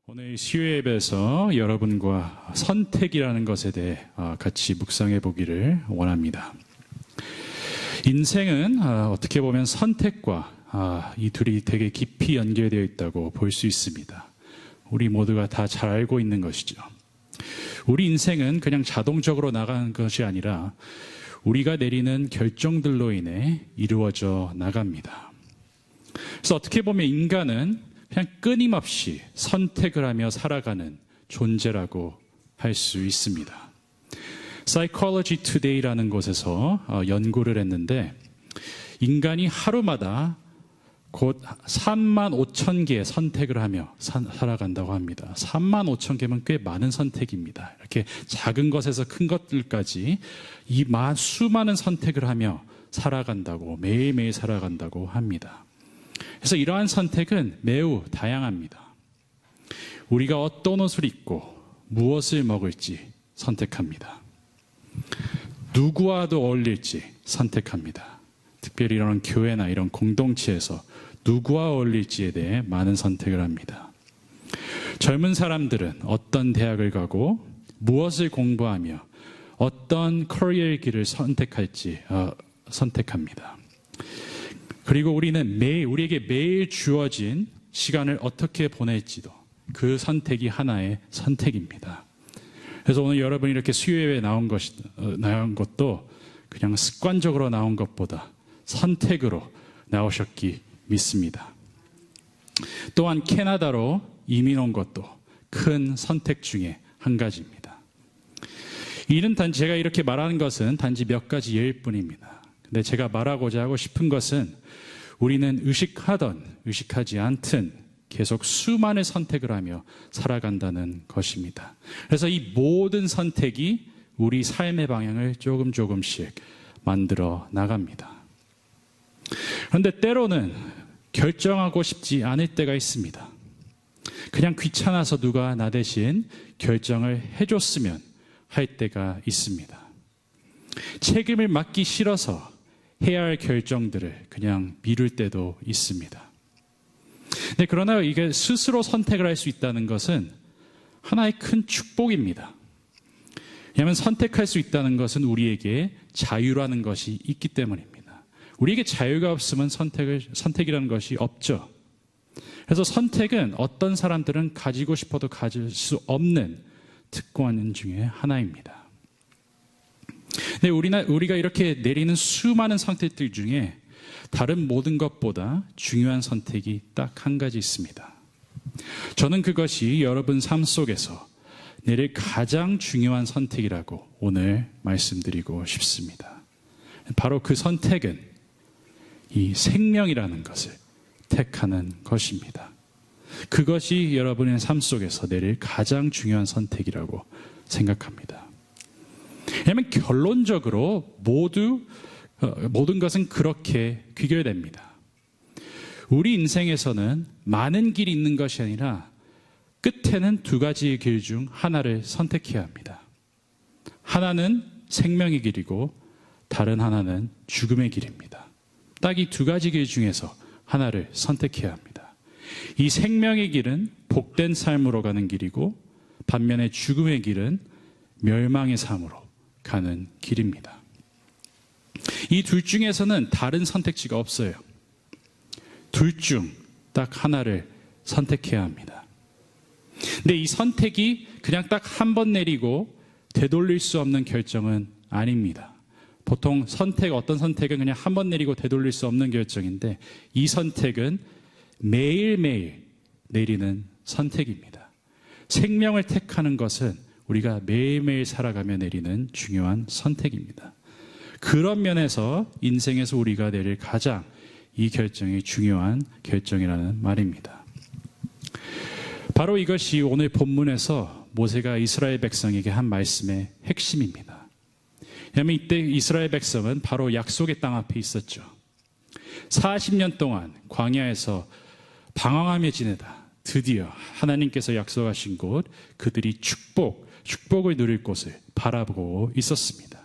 오늘 수요 예배에서 여러분과 선택이라는 것에 대해 같이 묵상해 보기를 원합니다. 인생은 어떻게 보면 선택과 이 둘이 되게 깊이 연결되어 있다고 볼 수 있습니다. 우리 모두가 다 잘 알고 있는 것이죠. 우리 인생은 그냥 자동적으로 나가는 것이 아니라 우리가 내리는 결정들로 인해 이루어져 나갑니다. 그래서 어떻게 보면 인간은 그냥 끊임없이 선택을 하며 살아가는 존재라고 할 수 있습니다. Psychology Today라는 곳에서 연구를 했는데 인간이 하루마다 곧 35,000개의 선택을 하며 살아간다고 합니다. 35,000개면 꽤 많은 선택입니다. 이렇게 작은 것에서 큰 것들까지 이 수많은 선택을 하며 살아간다고, 매일매일 살아간다고 합니다. 그래서 이러한 선택은 매우 다양합니다. 우리가 어떤 옷을 입고 무엇을 먹을지 선택합니다. 누구와도 어울릴지 선택합니다. 특별히 이런 교회나 이런 공동체에서 누구와 어울릴지에 대해 많은 선택을 합니다. 젊은 사람들은 어떤 대학을 가고 무엇을 공부하며 어떤 커리어의 길을 선택할지 선택합니다. 그리고 우리는 우리에게 매일 주어진 시간을 어떻게 보낼지도 그 선택이 하나의 선택입니다. 그래서 오늘 여러분이 이렇게 수요예배에 나온 것도 그냥 습관적으로 나온 것보다 선택으로 나오셨기 믿습니다. 또한 캐나다로 이민 온 것도 큰 선택 중에 한 가지입니다. 제가 이렇게 말하는 것은 단지 몇 가지 예일 뿐입니다. 근데 제가 말하고자 하고 싶은 것은 우리는 의식하든 의식하지 않든 계속 수많은 선택을 하며 살아간다는 것입니다. 그래서 이 모든 선택이 우리 삶의 방향을 조금씩 만들어 나갑니다. 그런데 때로는 결정하고 싶지 않을 때가 있습니다. 그냥 귀찮아서 누가 나 대신 결정을 해줬으면 할 때가 있습니다. 책임을 맡기 싫어서 해야 할 결정들을 그냥 미룰 때도 있습니다. 네, 그러나 이게 스스로 선택을 할 수 있다는 것은 하나의 큰 축복입니다. 왜냐하면 선택할 수 있다는 것은 우리에게 자유라는 것이 있기 때문입니다. 우리에게 자유가 없으면 선택이라는 것이 없죠. 그래서 선택은 어떤 사람들은 가지고 싶어도 가질 수 없는 특권 중에 하나입니다. 네, 우리가 이렇게 내리는 수많은 선택들 중에 다른 모든 것보다 중요한 선택이 딱 한 가지 있습니다. 저는 그것이 여러분 삶 속에서 내릴 가장 중요한 선택이라고 오늘 말씀드리고 싶습니다. 바로 그 선택은 이 생명이라는 것을 택하는 것입니다. 그것이 여러분의 삶 속에서 내릴 가장 중요한 선택이라고 생각합니다. 왜냐하면 결론적으로 모든 것은 그렇게 귀결됩니다. 우리 인생에서는 많은 길이 있는 것이 아니라 끝에는 두 가지의 길 중 하나를 선택해야 합니다. 하나는 생명의 길이고 다른 하나는 죽음의 길입니다. 딱 이 두 가지 길 중에서 하나를 선택해야 합니다. 이 생명의 길은 복된 삶으로 가는 길이고 반면에 죽음의 길은 멸망의 삶으로 가는 길입니다. 이 둘 중에서는 다른 선택지가 없어요. 둘 중 딱 하나를 선택해야 합니다. 근데 이 선택이 그냥 딱 한 번 내리고 되돌릴 수 없는 결정은 아닙니다. 보통 어떤 선택은 그냥 한 번 내리고 되돌릴 수 없는 결정인데 이 선택은 매일매일 내리는 선택입니다. 생명을 택하는 것은 우리가 매일매일 살아가며 내리는 중요한 선택입니다. 그런 면에서 인생에서 우리가 내릴 가장 이 결정이 중요한 결정이라는 말입니다. 바로 이것이 오늘 본문에서 모세가 이스라엘 백성에게 한 말씀의 핵심입니다. 왜냐하면 이때 이스라엘 백성은 바로 약속의 땅 앞에 있었죠. 40년 동안 광야에서 방황하며 지내다 드디어 하나님께서 약속하신 곳, 그들이 축복을 누릴 곳을 바라보고 있었습니다.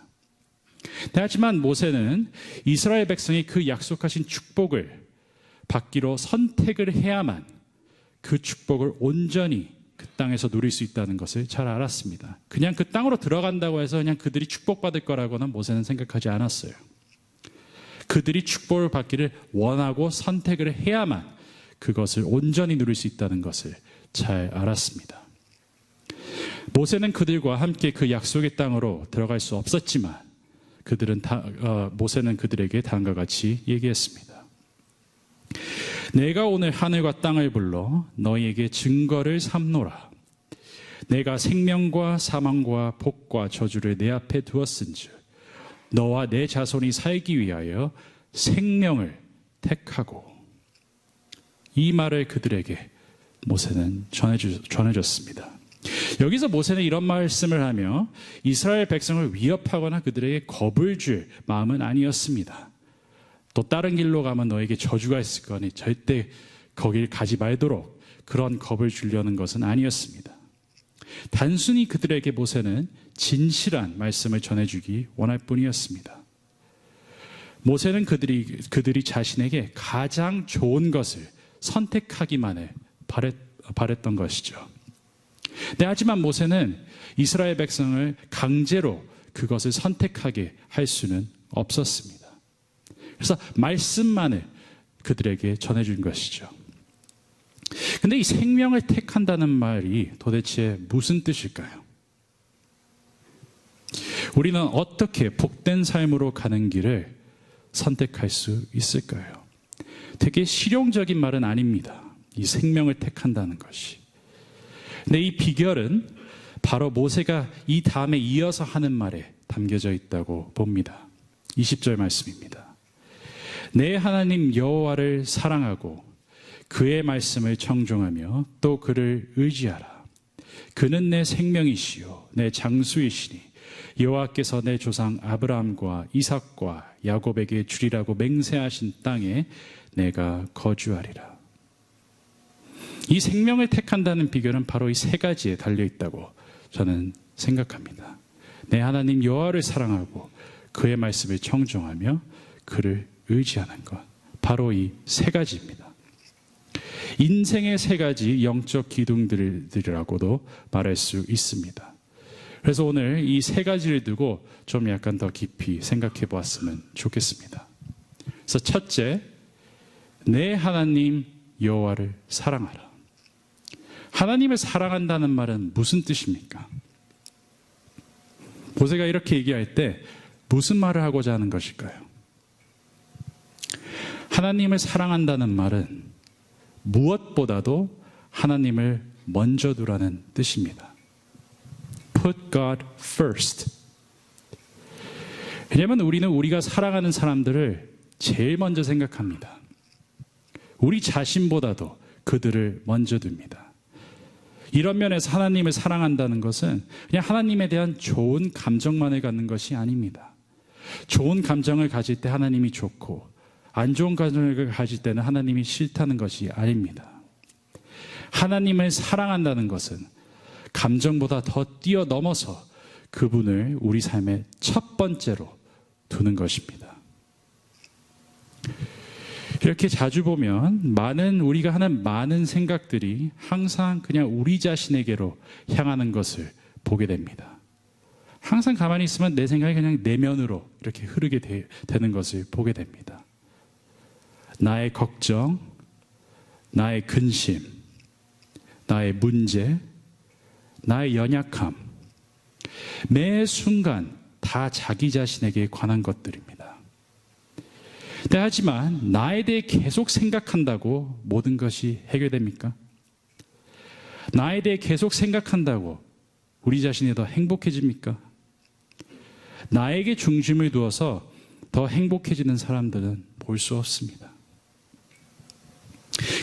하지만 모세는 이스라엘 백성이 그 약속하신 축복을 받기로 선택을 해야만 그 축복을 온전히 땅에서 누릴 수 있다는 것을 잘 알았습니다. 그냥 그 땅으로 들어간다고 해서 그냥 그들이 축복받을 거라고는 모세는 생각하지 않았어요. 그들이 축복을 받기를 원하고 선택을 해야만 그것을 온전히 누릴 수 있다는 것을 잘 알았습니다. 모세는 그들과 함께 그 약속의 땅으로 들어갈 수 없었지만 모세는 그들에게 다음과 같이 얘기했습니다. 내가 오늘 하늘과 땅을 불러 너희에게 증거를 삼노라. 내가 생명과 사망과 복과 저주를 내 앞에 두었은즉 너와 내 자손이 살기 위하여 생명을 택하고. 이 말을 그들에게 모세는 전해줬습니다. 여기서 모세는 이런 말씀을 하며 이스라엘 백성을 위협하거나 그들에게 겁을 줄 마음은 아니었습니다. 또 다른 길로 가면 너에게 저주가 있을 거니 절대 거길 가지 말도록 그런 겁을 주려는 것은 아니었습니다. 단순히 그들에게 모세는 진실한 말씀을 전해주기 원할 뿐이었습니다. 모세는 그들이 자신에게 가장 좋은 것을 선택하기만을 바랬던 것이죠. 네, 하지만 모세는 이스라엘 백성을 강제로 그것을 선택하게 할 수는 없었습니다. 그래서 말씀만을 그들에게 전해준 것이죠. 근데 이 생명을 택한다는 말이 도대체 무슨 뜻일까요? 우리는 어떻게 복된 삶으로 가는 길을 선택할 수 있을까요? 되게 실용적인 말은 아닙니다. 이 생명을 택한다는 것이. 근데 이 비결은 바로 모세가 이 다음에 이어서 하는 말에 담겨져 있다고 봅니다. 20절 말씀입니다. 내 하나님 여호와를 사랑하고 그의 말씀을 청종하며 또 그를 의지하라. 그는 내 생명이시요 내 장수이시니 여호와께서 내 조상 아브라함과 이삭과 야곱에게 주리라고 맹세하신 땅에 내가 거주하리라. 이 생명을 택한다는 비결은 바로 이 세 가지에 달려있다고 저는 생각합니다. 내 하나님 여호와를 사랑하고 그의 말씀을 청종하며 그를 의지하는 것, 바로 이 세 가지입니다. 인생의 세 가지 영적 기둥들이라고도 말할 수 있습니다. 그래서 오늘 이 세 가지를 두고 좀 약간 더 깊이 생각해 보았으면 좋겠습니다. 그래서 첫째, 내 하나님 여호와를 사랑하라. 하나님을 사랑한다는 말은 무슨 뜻입니까? 모세가 이렇게 얘기할 때 무슨 말을 하고자 하는 것일까요? 하나님을 사랑한다는 말은 무엇보다도 하나님을 먼저 두라는 뜻입니다. Put God first. 왜냐하면 우리는 우리가 사랑하는 사람들을 제일 먼저 생각합니다. 우리 자신보다도 그들을 먼저 둡니다. 이런 면에서 하나님을 사랑한다는 것은 그냥 하나님에 대한 좋은 감정만을 갖는 것이 아닙니다. 좋은 감정을 가질 때 하나님이 좋고 안 좋은 감정을 가질 때는 하나님이 싫다는 것이 아닙니다. 하나님을 사랑한다는 것은 감정보다 더 뛰어넘어서 그분을 우리 삶의 첫 번째로 두는 것입니다. 이렇게 자주 보면 우리가 하는 많은 생각들이 항상 그냥 우리 자신에게로 향하는 것을 보게 됩니다. 항상 가만히 있으면 내 생각이 그냥 내면으로 이렇게 흐르게 되는 것을 보게 됩니다. 나의 걱정, 나의 근심, 나의 문제, 나의 연약함, 매 순간 다 자기 자신에게 관한 것들입니다. 네, 하지만 나에 대해 계속 생각한다고 모든 것이 해결됩니까? 나에 대해 계속 생각한다고 우리 자신이 더 행복해집니까? 나에게 중심을 두어서 더 행복해지는 사람들은 볼 수 없습니다.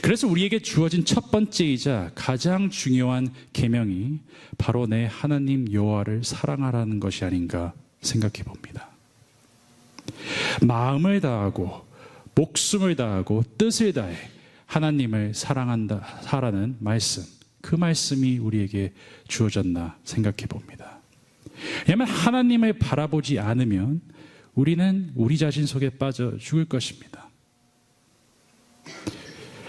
그래서 우리에게 주어진 첫 번째이자 가장 중요한 계명이 바로 내 하나님 여호와를 사랑하라는 것이 아닌가 생각해 봅니다. 마음을 다하고 목숨을 다하고 뜻을 다해 하나님을 사랑하라는 말씀, 그 말씀이 우리에게 주어졌나 생각해 봅니다. 왜냐하면 하나님을 바라보지 않으면 우리는 우리 자신 속에 빠져 죽을 것입니다.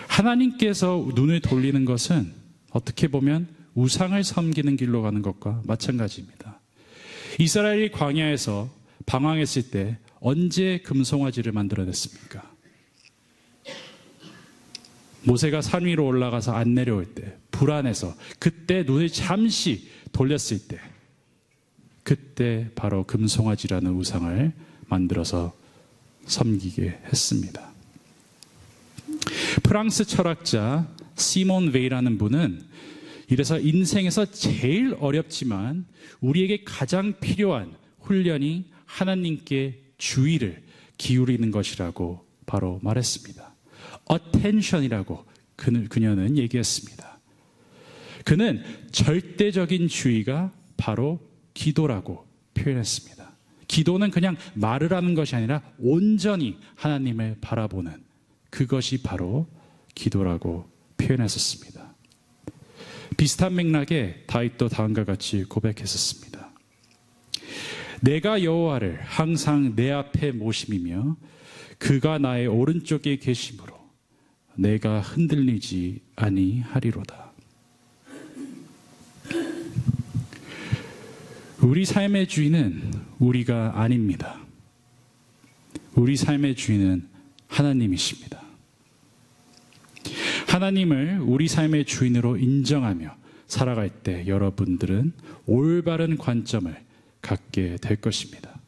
하나님께서 눈을 돌리는 것은 어떻게 보면 우상을 섬기는 길로 가는 것과 마찬가지입니다. 이스라엘이 광야에서 방황했을 때 언제 금송아지를 만들어냈습니까? 모세가 산 위로 올라가서 안 내려올 때, 불안해서 그때 눈을 잠시 돌렸을 때, 그때 바로 금송아지라는 우상을 만들어서 섬기게 했습니다. 프랑스 철학자 시몬 웨이라는 분은 이래서 인생에서 제일 어렵지만 우리에게 가장 필요한 훈련이 하나님께 주의를 기울이는 것이라고 바로 말했습니다. attention이라고 그녀는 얘기했습니다. 그는 절대적인 주의가 바로 기도라고 표현했습니다. 기도는 그냥 말을 하는 것이 아니라 온전히 하나님을 바라보는 그것이 바로 기도라고 표현했었습니다. 비슷한 맥락에 다윗도 다음과 같이 고백했었습니다. 내가 여호와를 항상 내 앞에 모심이며 그가 나의 오른쪽에 계심으로 내가 흔들리지 아니하리로다. 우리 삶의 주인은 우리가 아닙니다. 우리 삶의 주인은 하나님이십니다. 하나님을 우리 삶의 주인으로 인정하며 살아갈 때 여러분들은 올바른 관점을 갖게 될 것입니다.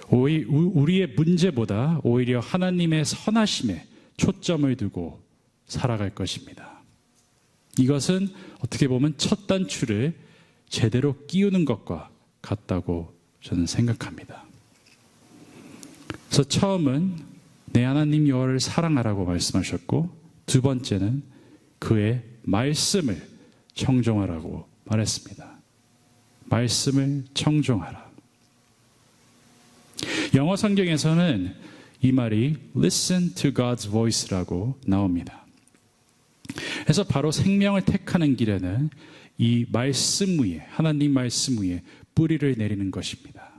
우리의 문제보다 오히려 하나님의 선하심에 초점을 두고 살아갈 것입니다. 이것은 어떻게 보면 첫 단추를 제대로 끼우는 것과 같다고 저는 생각합니다. 그래서 처음은 내 하나님 여호와를 사랑하라고 말씀하셨고, 두 번째는 그의 말씀을 청종하라고 말했습니다. 말씀을 청종하라. 영어 성경에서는 이 말이 listen to God's voice라고 나옵니다. 그래서 바로 생명을 택하는 길에는 이 말씀 위에, 하나님 말씀 위에 뿌리를 내리는 것입니다.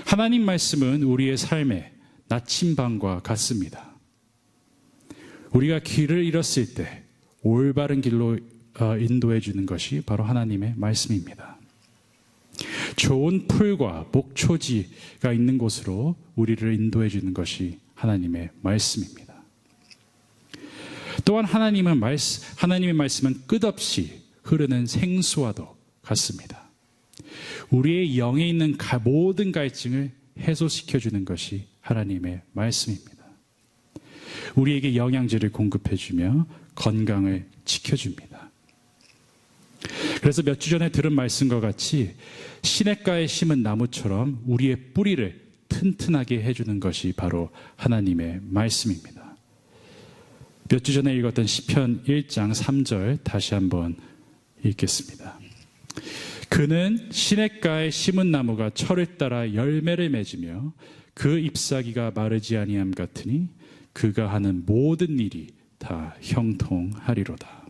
하나님 말씀은 우리의 삶의 나침반과 같습니다. 우리가 길을 잃었을 때 올바른 길로 인도해 주는 것이 바로 하나님의 말씀입니다. 좋은 풀과 목초지가 있는 곳으로 우리를 인도해 주는 것이 하나님의 말씀입니다. 또한 하나님의 말씀은 끝없이 흐르는 생수와도 같습니다. 우리의 영에 있는 모든 갈증을 해소시켜 주는 것이 하나님의 말씀입니다. 우리에게 영양제를 공급해 주며 건강을 지켜줍니다. 그래서 몇 주 전에 들은 말씀과 같이 시냇가에 심은 나무처럼 우리의 뿌리를 튼튼하게 해주는 것이 바로 하나님의 말씀입니다. 몇 주 전에 읽었던 시편 1장 3절 다시 한번 읽겠습니다. 그는 시냇가에 심은 나무가 철을 따라 열매를 맺으며 그 잎사귀가 마르지 아니함 같으니 그가 하는 모든 일이 다 형통하리로다.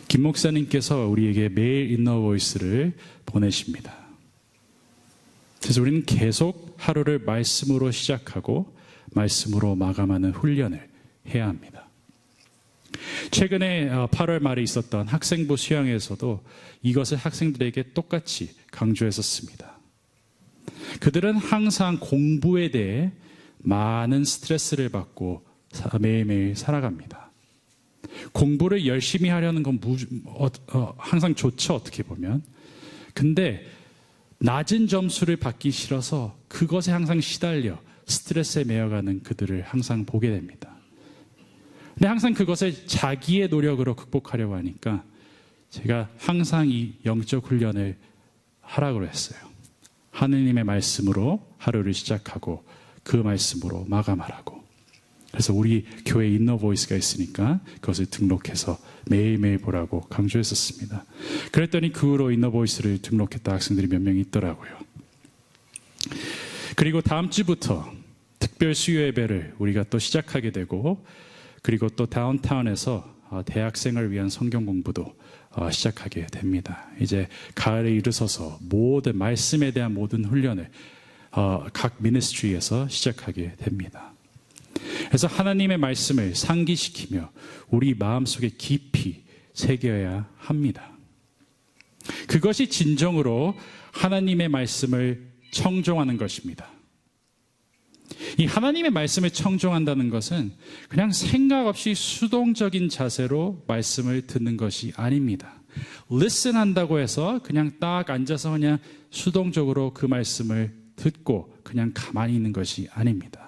김 목사님께서 우리에게 매일 인너보이스를 보내십니다. 그래서 우리는 계속 하루를 말씀으로 시작하고 말씀으로 마감하는 훈련을 해야 합니다. 최근에 8월 말에 있었던 학생부 수양에서도 이것을 학생들에게 똑같이 강조했었습니다. 그들은 항상 공부에 대해 많은 스트레스를 받고 매일매일 살아갑니다. 공부를 열심히 하려는 건 항상 좋죠, 어떻게 보면. 근데 낮은 점수를 받기 싫어서 그것에 항상 시달려 스트레스에 매여가는 그들을 항상 보게 됩니다. 근데 항상 그것을 자기의 노력으로 극복하려고 하니까 제가 항상 이 영적 훈련을 하라고 했어요. 하느님의 말씀으로 하루를 시작하고 그 말씀으로 마감하라고. 그래서 우리 교회 인너보이스가 있으니까 그것을 등록해서 매일매일 보라고 강조했었습니다. 그랬더니 그 후로 인너보이스를 등록했다 학생들이 몇 명 있더라고요. 그리고 다음 주부터 특별 수요 예배를 우리가 또 시작하게 되고, 그리고 또 다운타운에서 대학생을 위한 성경 공부도 시작하게 됩니다. 이제 가을에 이르서서 모든 말씀에 대한 모든 훈련을 각 미니스트리에서 시작하게 됩니다. 그래서 하나님의 말씀을 상기시키며 우리 마음속에 깊이 새겨야 합니다. 그것이 진정으로 하나님의 말씀을 청종하는 것입니다. 이 하나님의 말씀을 청종한다는 것은 그냥 생각 없이 수동적인 자세로 말씀을 듣는 것이 아닙니다. listen 한다고 해서 그냥 딱 앉아서 그냥 수동적으로 그 말씀을 듣고 그냥 가만히 있는 것이 아닙니다.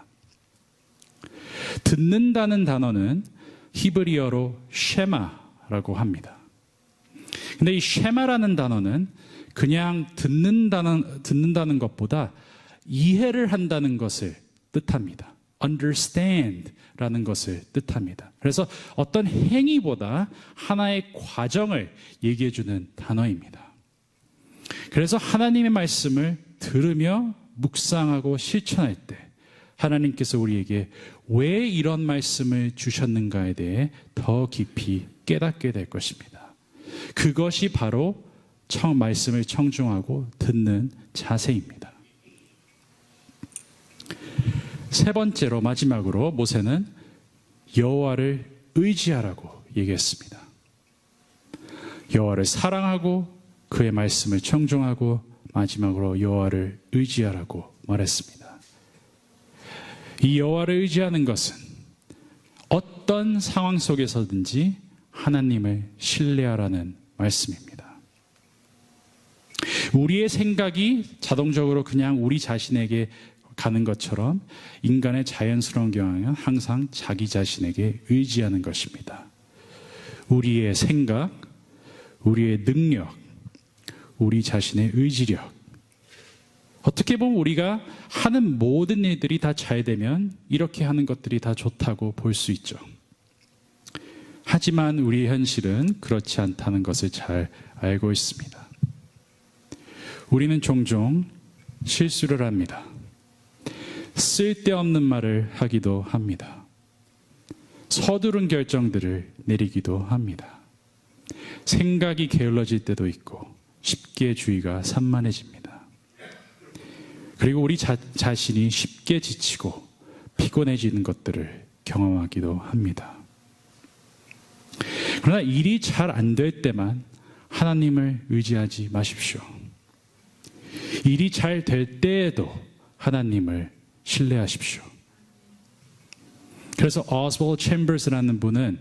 듣는다는 단어는 히브리어로 쉐마라고 합니다. 근데 이 쉐마라는 단어는 그냥 듣는다는 것보다 이해를 한다는 것을 뜻합니다. understand라는 것을 뜻합니다. 그래서 어떤 행위보다 하나의 과정을 얘기해 주는 단어입니다. 그래서 하나님의 말씀을 들으며 묵상하고 실천할 때 하나님께서 우리에게 왜 이런 말씀을 주셨는가에 대해 더 깊이 깨닫게 될 것입니다. 그것이 바로 말씀을 청중하고 듣는 자세입니다. 세 번째로 마지막으로 모세는 여호와를 의지하라고 얘기했습니다. 여호와를 사랑하고 그의 말씀을 청중하고 마지막으로 여호와를 의지하라고 말했습니다. 이 여호와를 의지하는 것은 어떤 상황 속에서든지 하나님을 신뢰하라는 말씀입니다. 우리의 생각이 자동적으로 그냥 우리 자신에게 가는 것처럼 인간의 자연스러운 경향은 항상 자기 자신에게 의지하는 것입니다. 우리의 생각, 우리의 능력, 우리 자신의 의지력. 어떻게 보면 우리가 하는 모든 일들이 다 잘 되면 이렇게 하는 것들이 다 좋다고 볼 수 있죠. 하지만 우리의 현실은 그렇지 않다는 것을 잘 알고 있습니다. 우리는 종종 실수를 합니다. 쓸데없는 말을 하기도 합니다. 서두른 결정들을 내리기도 합니다. 생각이 게을러질 때도 있고 쉽게 주의가 산만해집니다. 그리고 우리 자신이 쉽게 지치고 피곤해지는 것들을 경험하기도 합니다. 그러나 일이 잘 안 될 때만 하나님을 의지하지 마십시오. 일이 잘 될 때에도 하나님을 신뢰하십시오. 그래서 오스월드 챔버스라는 분은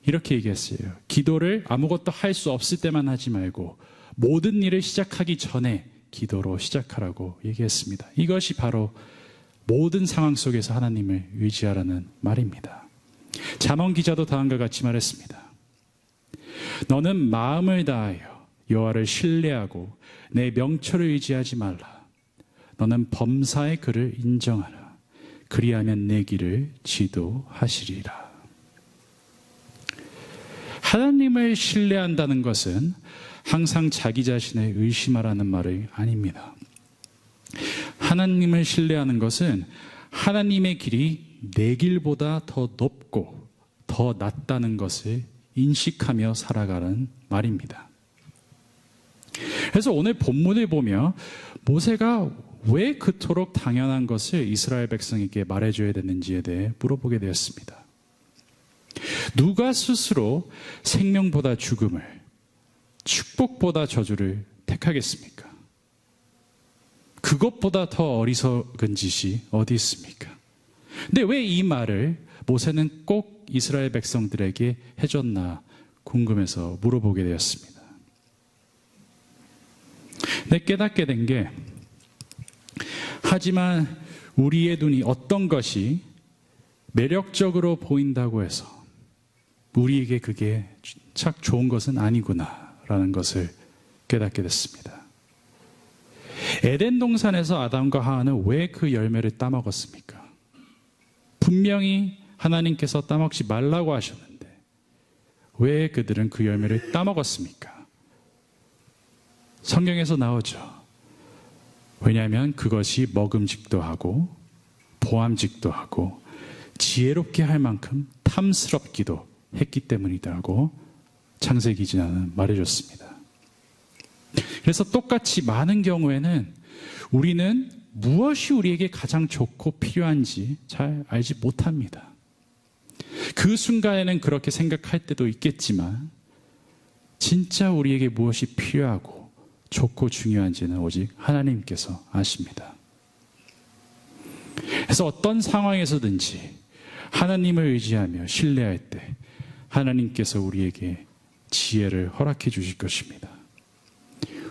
이렇게 얘기했어요. 기도를 아무것도 할 수 없을 때만 하지 말고 모든 일을 시작하기 전에 기도로 시작하라고 얘기했습니다. 이것이 바로 모든 상황 속에서 하나님을 의지하라는 말입니다. 잠언 기자도 다음과 같이 말했습니다. 너는 마음을 다하여 여호와를 신뢰하고 내 명철을 의지하지 말라. 너는 범사의 그를 인정하라. 그리하면 내 길을 지도하시리라. 하나님을 신뢰한다는 것은 항상 자기 자신을 의심하라는 말이 아닙니다. 하나님을 신뢰하는 것은 하나님의 길이 내 길보다 더 높고 더 낫다는 것을 인식하며 살아가는 말입니다. 그래서 오늘 본문을 보며 모세가 왜 그토록 당연한 것을 이스라엘 백성에게 말해줘야 되는지에 대해 물어보게 되었습니다. 누가 스스로 생명보다 죽음을, 축복보다 저주를 택하겠습니까? 그것보다 더 어리석은 짓이 어디 있습니까? 근데 왜 이 말을 모세는 꼭 이스라엘 백성들에게 해줬나 궁금해서 물어보게 되었습니다. 근데 깨닫게 된 게, 하지만 우리의 눈이 어떤 것이 매력적으로 보인다고 해서 우리에게 그게 착 좋은 것은 아니구나라는 것을 깨닫게 됐습니다. 에덴 동산에서 아담과 하와는 왜 그 열매를 따먹었습니까? 분명히 하나님께서 따먹지 말라고 하셨는데 왜 그들은 그 열매를 따먹었습니까? 성경에서 나오죠. 왜냐하면 그것이 먹음직도 하고 보암직도 하고 지혜롭게 할 만큼 탐스럽기도 했기 때문이라고 창세기 기자는 말해줬습니다. 그래서 똑같이 많은 경우에는 우리는 무엇이 우리에게 가장 좋고 필요한지 잘 알지 못합니다. 그 순간에는 그렇게 생각할 때도 있겠지만 진짜 우리에게 무엇이 필요하고 좋고 중요한지는 오직 하나님께서 아십니다. 그래서 어떤 상황에서든지 하나님을 의지하며 신뢰할 때 하나님께서 우리에게 지혜를 허락해 주실 것입니다.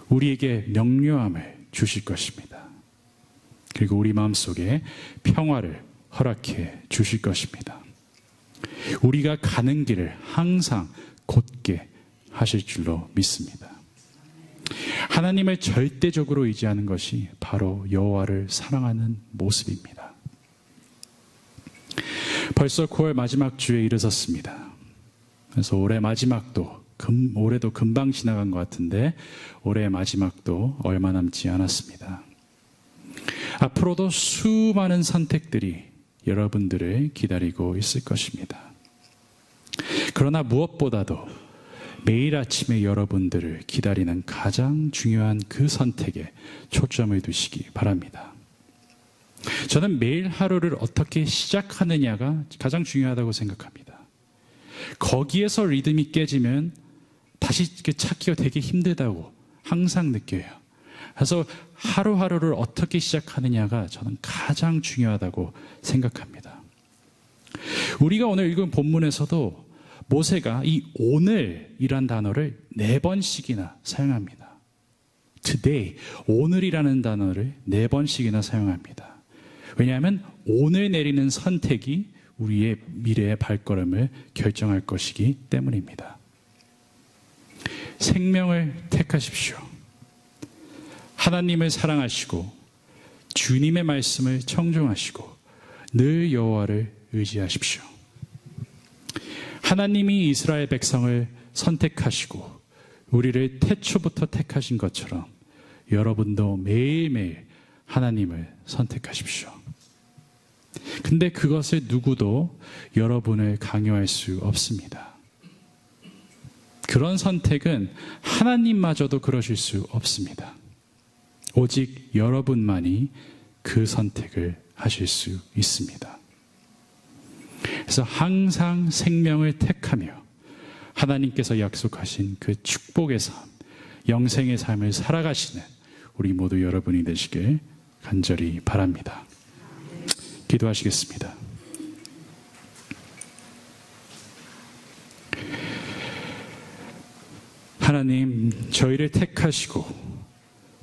우리에게 명료함을 주실 것입니다. 그리고 우리 마음속에 평화를 허락해 주실 것입니다. 우리가 가는 길을 항상 곧게 하실 줄로 믿습니다. 하나님을 절대적으로 의지하는 것이 바로 여호와를 사랑하는 모습입니다. 벌써 9월 마지막 주에 이르렀습니다. 그래서 올해 마지막도 올해도 금방 지나간 것 같은데 올해 마지막도 얼마 남지 않았습니다. 앞으로도 수많은 선택들이 여러분들을 기다리고 있을 것입니다. 그러나 무엇보다도 매일 아침에 여러분들을 기다리는 가장 중요한 그 선택에 초점을 두시기 바랍니다. 저는 매일 하루를 어떻게 시작하느냐가 가장 중요하다고 생각합니다. 거기에서 리듬이 깨지면 다시 찾기가 되게 힘들다고 항상 느껴요. 그래서 하루하루를 어떻게 시작하느냐가 저는 가장 중요하다고 생각합니다. 우리가 오늘 읽은 본문에서도 모세가 이 오늘이란 단어를 4번씩이나 사용합니다. today, 오늘이라는 단어를 4번씩이나 사용합니다. 왜냐하면 오늘 내리는 선택이 우리의 미래의 발걸음을 결정할 것이기 때문입니다. 생명을 택하십시오. 하나님을 사랑하시고 주님의 말씀을 청종하시고 늘 여호와를 의지하십시오. 하나님이 이스라엘 백성을 선택하시고 우리를 태초부터 택하신 것처럼 여러분도 매일매일 하나님을 선택하십시오. 근데 그것을 누구도 여러분을 강요할 수 없습니다. 그런 선택은 하나님마저도 그러실 수 없습니다. 오직 여러분만이 그 선택을 하실 수 있습니다. 그래서 항상 생명을 택하며 하나님께서 약속하신 그 축복의 삶, 영생의 삶을 살아가시는 우리 모두 여러분이 되시길 간절히 바랍니다. 기도하시겠습니다. 하나님, 저희를 택하시고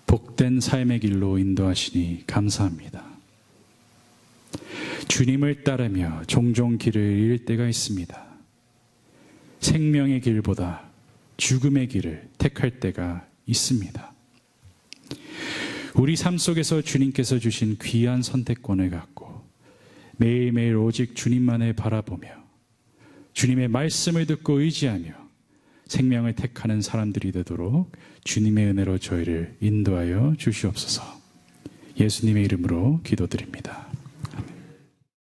복된 삶의 길로 인도하시니 감사합니다. 주님을 따르며 종종 길을 잃을 때가 있습니다. 생명의 길보다 죽음의 길을 택할 때가 있습니다. 우리 삶 속에서 주님께서 주신 귀한 선택권을 갖고 매일매일 오직 주님만을 바라보며 주님의 말씀을 듣고 의지하며 생명을 택하는 사람들이 되도록 주님의 은혜로 저희를 인도하여 주시옵소서. 예수님의 이름으로 기도드립니다.